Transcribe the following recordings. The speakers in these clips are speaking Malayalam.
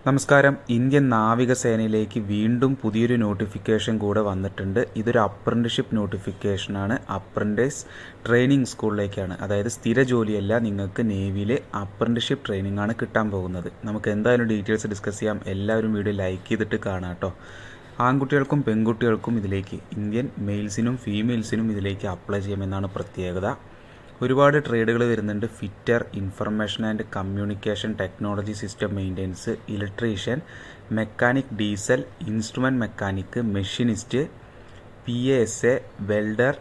നമസ്കാരം. ഇന്ത്യൻ നാവികസേനയിലേക്ക് വീണ്ടും പുതിയൊരു നോട്ടിഫിക്കേഷൻ കൂടെ വന്നിട്ടുണ്ട്. ഇതൊരു അപ്രന്റീസ്ഷിപ്പ് നോട്ടിഫിക്കേഷനാണ്. അപ്രന്റീസ് ട്രെയിനിങ് സ്കൂളിലേക്കാണ്. അതായത് സ്ഥിര ജോലിയല്ല, നിങ്ങൾക്ക് നേവിയിലെ അപ്രന്റീസ്ഷിപ്പ് ട്രെയിനിങ് ആണ് കിട്ടാൻ പോകുന്നത്. നമുക്ക് എന്തായാലും ഡീറ്റെയിൽസ് ഡിസ്കസ് ചെയ്യാം. എല്ലാവരും വീഡിയോ ലൈക്ക് ചെയ്തിട്ട് കാണാം കേട്ടോ. ആൺകുട്ടികൾക്കും പെൺകുട്ടികൾക്കും ഇതിലേക്ക്, ഇന്ത്യൻ മെയിൽസിനും ഫീമെയിൽസിനും ഇതിലേക്ക് അപ്ലൈ ചെയ്യാമെന്നാണ് പ്രത്യേകത. ഒരുപാട് ട്രേഡുകൾ വരുന്നുണ്ട്. Fitter, information and communication technology system maintenance, electrician, mechanic diesel, instrument mechanic, machinist, PASA, welder,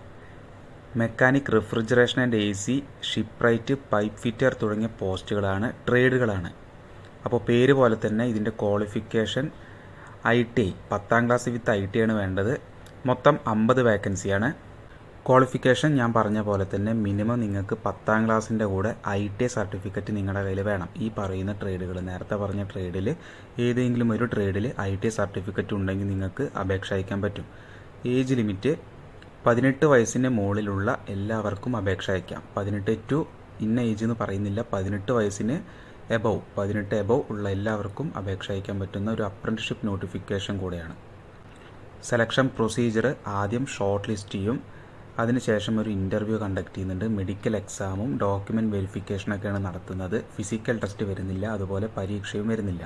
mechanic refrigeration and AC, ഷിപ്പ്രൈറ്റ്, pipe fitter തുടങ്ങിയ പോസ്റ്റുകളാണ്, ട്രേഡുകളാണ്. അപ്പോൾ പേര് പോലെ തന്നെ ഇതിൻ്റെ qualification ITI 10ാം class with ITI ആണ് വേണ്ടത്. മൊത്തം 50 വേക്കൻസിയാണ്. ക്വാളിഫിക്കേഷൻ ഞാൻ പറഞ്ഞ പോലെ തന്നെ മിനിമം നിങ്ങൾക്ക് 10ാം ക്ലാസ്സിൻ്റെ കൂടെ ITI സർട്ടിഫിക്കറ്റ് നിങ്ങളുടെ കയ്യിൽ വേണം. ഈ പറയുന്ന ട്രേഡുകൾ, നേരത്തെ പറഞ്ഞ ട്രേഡിൽ ഏതെങ്കിലും ഒരു ട്രേഡിൽ ITI സർട്ടിഫിക്കറ്റ് ഉണ്ടെങ്കിൽ നിങ്ങൾക്ക് അപേക്ഷ അയക്കാൻ പറ്റും. ഏജ് ലിമിറ്റ് 18 വയസ്സിന് മുകളിലുള്ള എല്ലാവർക്കും അപേക്ഷ അയക്കാം. 18 ടു ഇന്ന ഏജ് എന്ന് പറയുന്നില്ല, 18 വയസ്സിന് എബവ്, 18 എബവ് ഉള്ള എല്ലാവർക്കും അപേക്ഷ അയക്കാൻ പറ്റുന്ന ഒരു അപ്രന്റീസ്ഷിപ്പ് നോട്ടിഫിക്കേഷൻ കൂടെയാണ്. സെലക്ഷൻ പ്രൊസീജിയർ ആദ്യം ഷോർട്ട് ലിസ്റ്റ് ചെയ്യും. അതിനുശേഷം ഒരു ഇൻ്റർവ്യൂ കണ്ടക്ട് ചെയ്യുന്നുണ്ട്. മെഡിക്കൽ എക്സാമും ഡോക്യുമെൻറ്റ് വെരിഫിക്കേഷനൊക്കെയാണ് നടത്തുന്നത്. ഫിസിക്കൽ ടെസ്റ്റ് വരുന്നില്ല, അതുപോലെ പരീക്ഷയും വരുന്നില്ല.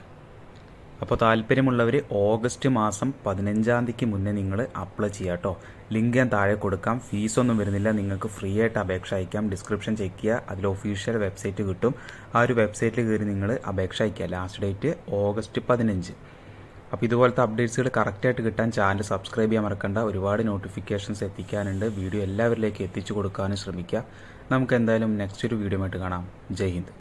അപ്പോൾ താല്പര്യമുള്ളവർ ഓഗസ്റ്റ് മാസം 15-ാം തീയതിക്ക് മുന്നേ നിങ്ങൾ അപ്ലൈ ചെയ്യുക കേട്ടോ. ലിങ്ക് ഞാൻ താഴെ കൊടുക്കാം. ഫീസൊന്നും വരുന്നില്ല, നിങ്ങൾക്ക് ഫ്രീ ആയിട്ട് അപേക്ഷ അയക്കാം. ഡിസ്ക്രിപ്ഷൻ ചെക്ക് ചെയ്യുക, അതിൽ ഒഫീഷ്യൽ വെബ്സൈറ്റ് കിട്ടും. ആ ഒരു വെബ്സൈറ്റിൽ കയറി നിങ്ങൾ അപേക്ഷ അയക്കുക. Last date August 15. അപ്പോൾ ഇതുപോലത്തെ അപ്ഡേറ്റ്സുകൾ കറക്റ്റായിട്ട് കിട്ടാൻ ചാനൽ സബ്സ്ക്രൈബ് ചെയ്യാൻ മറക്കണ്ട. ഒരുപാട് നോട്ടിഫിക്കേഷൻസ് എത്തിക്കാനുണ്ട്. വീഡിയോ എല്ലാവരിലേക്ക് എത്തിച്ചു കൊടുക്കാനും ശ്രമിക്കുക. നമുക്ക് എന്തായാലും നെക്സ്റ്റ് ഒരു വീഡിയോ ആയിട്ട് കാണാം. ജയ് ഹിന്ദ്.